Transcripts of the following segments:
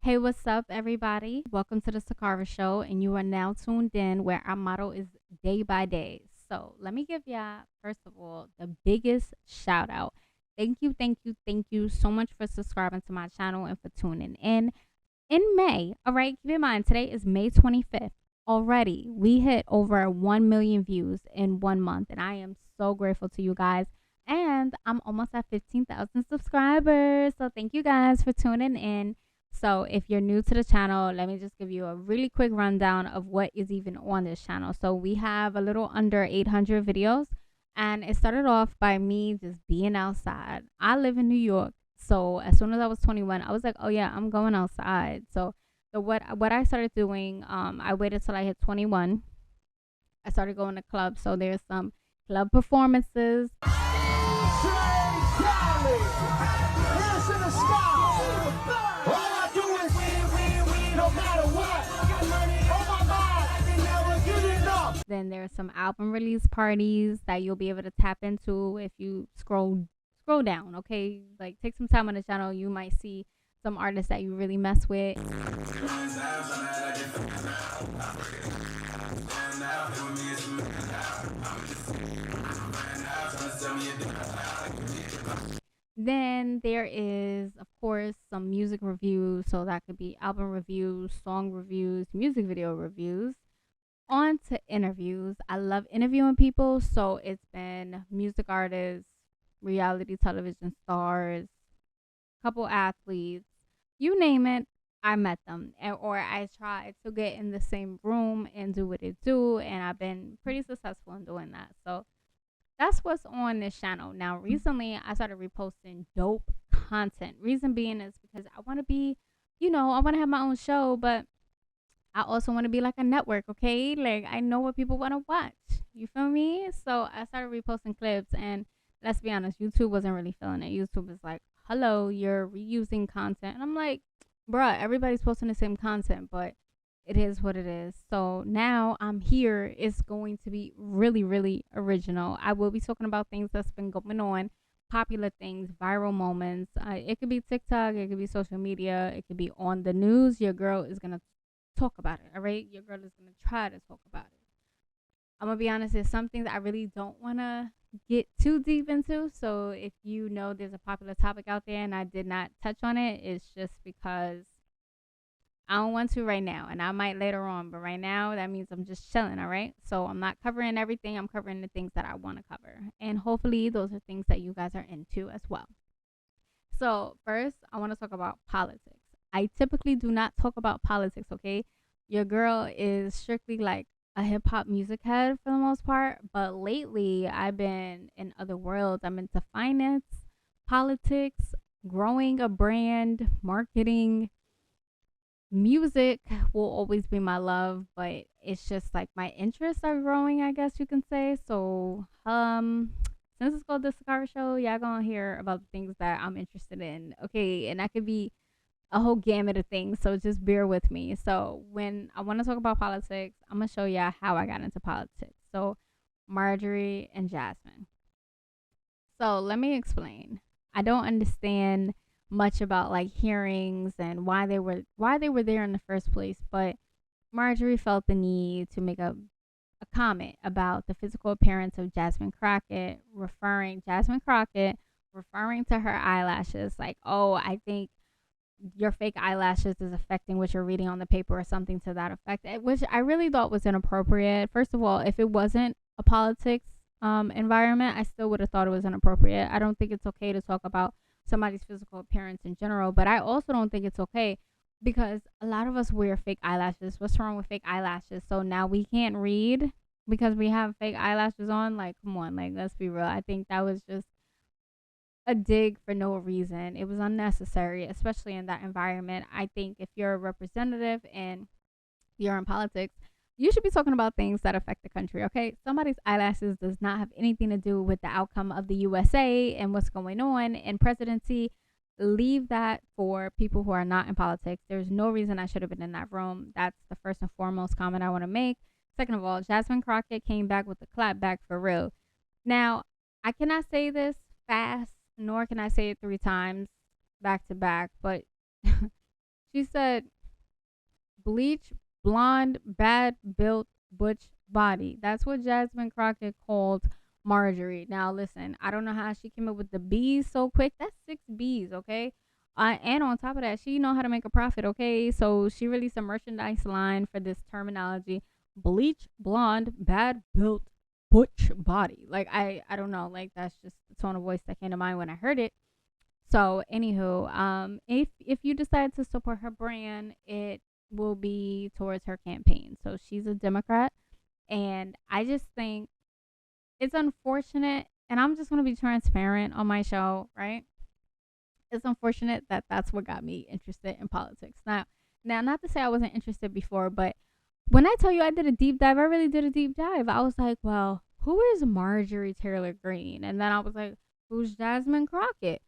Hey, what's up, everybody? Welcome to the Sicarah Show, and you are now tuned in where our motto is day by day. So, let me give y'all, first of all, the biggest shout out. Thank you so much for subscribing to my channel and for tuning in. In May, all right, keep in mind, today is May 25th. Already, we hit over 1 million views in 1 month, and I am so grateful to you guys. And I'm almost at 15,000 subscribers. So, thank you guys for tuning in. So if you're new to the channel, let me just give you a really quick rundown of what is even on this channel. So we have a little under 800 videos, and it started off by me just being outside. I live in New York, so as soon as I was 21, I was like, oh yeah, I'm going outside. So what I started doing, I waited till I hit 21. I started going to clubs. So there's some club performances. Then there's some album release parties that you'll be able to tap into if you scroll down. Okay, like take some time on the channel, you might see some artists that you really mess with. Then there is, of course, some music reviews. So that could be album reviews, song reviews, music video reviews. On to interviews. I love interviewing people. So it's been music artists, reality television stars, couple athletes, you name it. I met them, or I tried to get in the same room and do what it do, and I've been pretty successful in doing that. So that's what's on this channel. Now, recently, I started reposting dope content. Reason being is because I want to be, I want to have my own show, but I also want to be like a network, okay? Like, I know what people want to watch. You feel me? So I started reposting clips, and let's be honest, YouTube wasn't really feeling it. YouTube was like, hello, you're reusing content. And I'm like, bruh, everybody's posting the same content, but it is what it is. So now I'm here. It's going to be really, really original. I will be talking about things that's been going on, popular things, viral moments. It could be TikTok, it could be social media, it could be on the news. Your girl is going to talk about it, all right? Your girl is going to try to talk about it. I'm going to be honest, there's some things I really don't want to get too deep into. So if you know there's a popular topic out there and I did not touch on it, it's just because I don't want to right now, and I might later on, but right now that means I'm just chilling, all right? So I'm not covering everything. I'm covering the things that I want to cover, and hopefully those are things that you guys are into as well. So first, I want to talk about politics. I typically do not talk about politics, okay? Your girl is strictly like a hip hop music head for the most part, but lately I've been in other worlds. I'm into finance, politics, growing a brand, marketing. Music will always be my love, but it's just like my interests are growing, I guess you can say. So since it's called the Sicarah Show, y'all gonna hear about the things that I'm interested in, okay? And that could be a whole gamut of things, so just bear with me. So when I want to talk about politics, I'm gonna show y'all how I got into politics. So Marjorie and Jasmine. So let me explain. I don't understand much about like hearings and why they were there in the first place, but Marjorie felt the need to make a comment about the physical appearance of Jasmine Crockett referring to her eyelashes, like, oh, I think your fake eyelashes is affecting what you're reading on the paper or something to that effect, which I really thought was inappropriate. First of all, if it wasn't a politics environment, I still would have thought it was inappropriate. I don't think it's okay to talk about somebody's physical appearance in general, but I also don't think it's okay because a lot of us wear fake eyelashes. What's wrong with fake eyelashes? So now we can't read because we have fake eyelashes on? Like, come on, like, let's be real. I think that was just a dig for no reason. It was unnecessary, especially in that environment. I think if you're a representative and you're in politics, you should be talking about things that affect the country, okay? Somebody's eyelashes does not have anything to do with the outcome of the USA and what's going on in presidency. Leave that for people who are not in politics. There's no reason I should have been in that room. That's the first and foremost comment I want to make. Second of all, Jasmine Crockett came back with the clap back for real. Now, I cannot say this fast, nor can I say it 3 times back to back, but She said, bleach, blonde, bad built, butch body. That's what Jasmine Crockett called Marjorie. Now, listen, I don't know how she came up with the B's so quick. That's 6 B's, okay? And on top of that, she know how to make a profit, okay? So she released a merchandise line for this terminology: bleach, blonde, bad built, butch body. Like I don't know, like that's just the tone of voice that came to mind when I heard it. So, anywho, if you decide to support her brand, it will be towards her campaign. So she's a Democrat, and I just think it's unfortunate. And I'm just gonna be transparent on my show, right? It's unfortunate that that's what got me interested in politics. Now, not to say I wasn't interested before, but when I tell you I did a deep dive, I really did a deep dive. I was like, well, who is Marjorie Taylor Greene? And then I was like, who's Jasmine Crockett?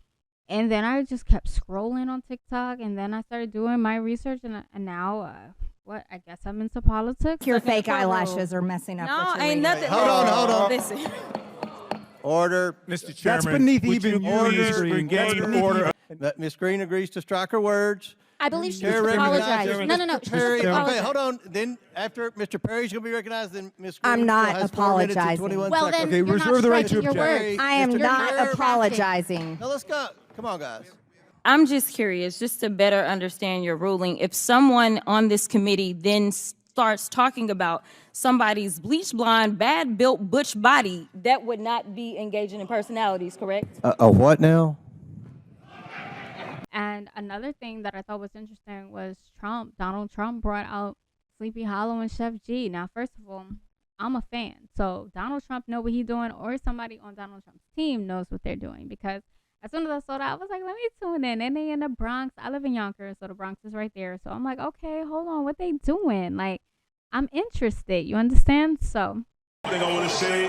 And then I just kept scrolling on TikTok, and then I started doing my research, and now, what? I guess I'm into politics. Your fake eyelashes are messing up. No, ain't nothing. Hold on. Listen. Order. Mr. Chairman, That's beneath would even you order. please regain order? Ms. Greene agrees to strike her words. I believe she Chair needs to recognizes apologize. No, Mr. she Perry. needs to apologize. Okay, hold on. Then after Mr. Perry's going to be recognized, then Ms. Greene I'm not has 4 minutes and apologizing. 21 Well, seconds. then Okay, you're reserve not the right to striking your object. words. I am Mr. not Perry. apologizing. Now let's go. Come on, guys. I'm just curious, just to better understand your ruling. If someone on this committee then starts talking about somebody's bleach blonde, bad built butch body, that would not be engaging in personalities, correct? A what now? And another thing that I thought was interesting was Donald Trump brought out Sleepy Hollow and Chef G. Now, first of all, I'm a fan. So Donald Trump know what he's doing, or somebody on Donald Trump's team knows what they're doing. Because as soon as I saw that, I was like, let me tune in. And they in the Bronx. I live in Yonkers, so the Bronx is right there. So I'm like, okay, hold on. What they doing? Like, I'm interested. You understand? So. I think I want to say,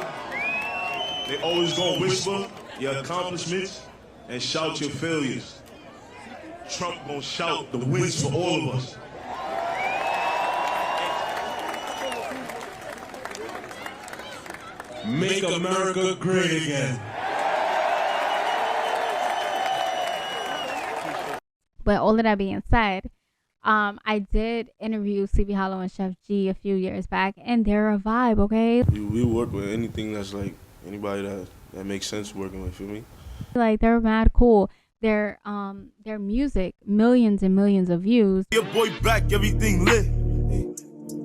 they always gonna whisper your accomplishments and shout your failures. Trump gonna shout the wins for all of us. Make America great again. But all of that being said, I did interview Sleepy Hollow and Chef G a few years back, and they're a vibe, okay? We work with anything that's like anybody that makes sense working with, feel me? Like, they're mad cool. Their music, millions and millions of views. Your boy back, everything lit.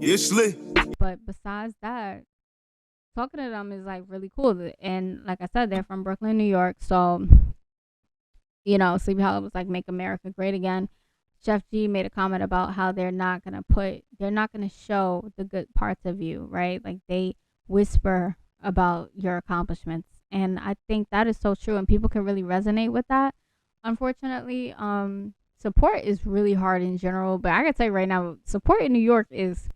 It's lit. But besides that, talking to them is like really cool. And like I said, they're from Brooklyn, New York. So, you know, Sleepy Hollow was like, make America great again. Chef G made a comment about how they're not gonna show the good parts of you, right? Like, they whisper about your accomplishments. And I think that is so true, and people can really resonate with that. Unfortunately, support is really hard in general, but I gotta tell you right now, support in New York is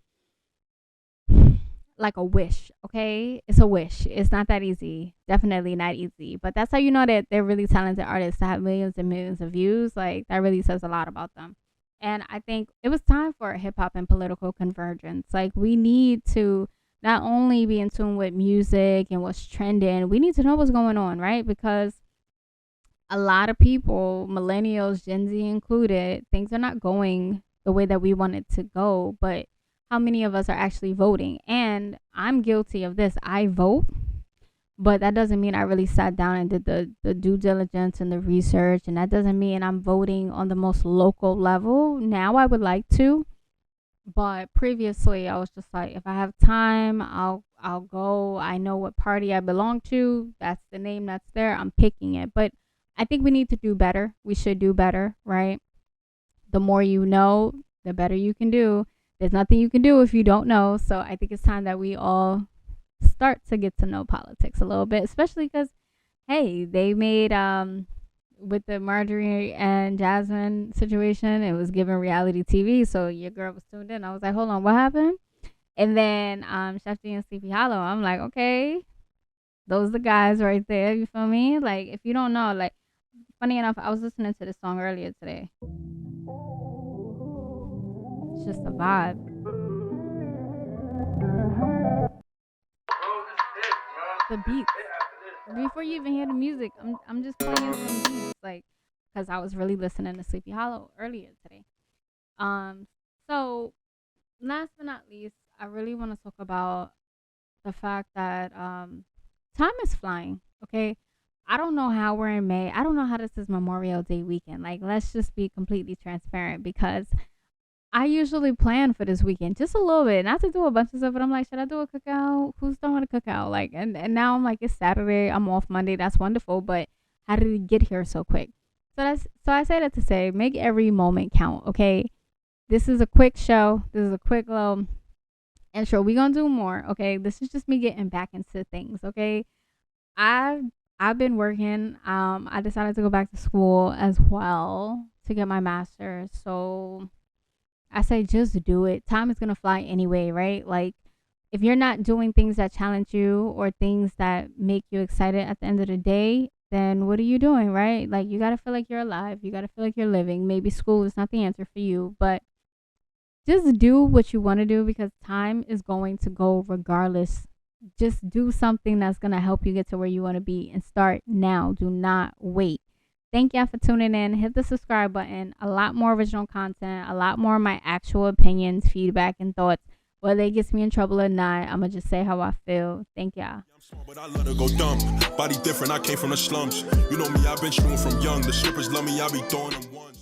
like a wish, okay? It's a wish. It's not that easy. Definitely not easy. But that's how you know that they're really talented artists to have millions and millions of views. Like, that really says a lot about them. And I think it was time for hip hop and political convergence. Like, we need to not only be in tune with music and what's trending, we need to know what's going on, right? Because a lot of people, millennials, Gen Z included, things are not going the way that we want it to go. But how many of us are actually voting? And I'm guilty of this. I vote, but that doesn't mean I really sat down and did the due diligence and the research. And that doesn't mean I'm voting on the most local level. Now I would like to, but previously I was just like, if I have time, I'll go. I know what party I belong to. That's the name that's there. I'm picking it. But I think we need to do better. We should do better, right? The more you know, the better you can do. There's nothing you can do if you don't know. So I think it's time that we all start to get to know politics a little bit, especially because, hey, they made, with the Marjorie and Jasmine situation, it was given reality TV. So your girl was tuned in. I was like, hold on, what happened? And then Chef G and Sleepy Hollow, I'm like, okay, those are the guys right there. You feel me? Like, if you don't know, like, funny enough, I was listening to this song earlier today. It's just a vibe. The beats. Before you even hear the music, I'm just playing some beats, like, because I was really listening to Sleepy Hollow earlier today. So last but not least, I really want to talk about the fact that time is flying. Okay, I don't know how we're in May. I don't know how this is Memorial Day weekend. Like, let's just be completely transparent because I usually plan for this weekend just a little bit, not to do a bunch of stuff, but I'm like, should I do a cookout? Who's throwing a cookout? Like, and now I'm like, it's Saturday. I'm off Monday. That's wonderful. But how did it get here so quick? So I say that to say, make every moment count. Okay, this is a quick show. This is a quick little intro. We gonna do more. Okay, this is just me getting back into things. Okay, I've I've been working. I decided to go back to school as well to get my master's. So I say just do it. Time is gonna fly anyway, right? Like if you're not doing things that challenge you or things that make you excited at the end of the day, then what are you doing, right? Like you gotta feel like you're alive. You gotta feel like you're living. Maybe school is not the answer for you, but just do what you want to do because time is going to go regardless. Just do something that's going to help you get to where you want to be and start now. Do not wait. Thank y'all for tuning in. Hit the subscribe button. A lot more original content, a lot more of my actual opinions, feedback, and thoughts. Whether it gets me in trouble or not, I'm going to just say how I feel. Thank y'all. But I let her go dumb. Body different, I came from the slums. You know me, I've been strewn from young. The strippers love me, I be throwing them ones.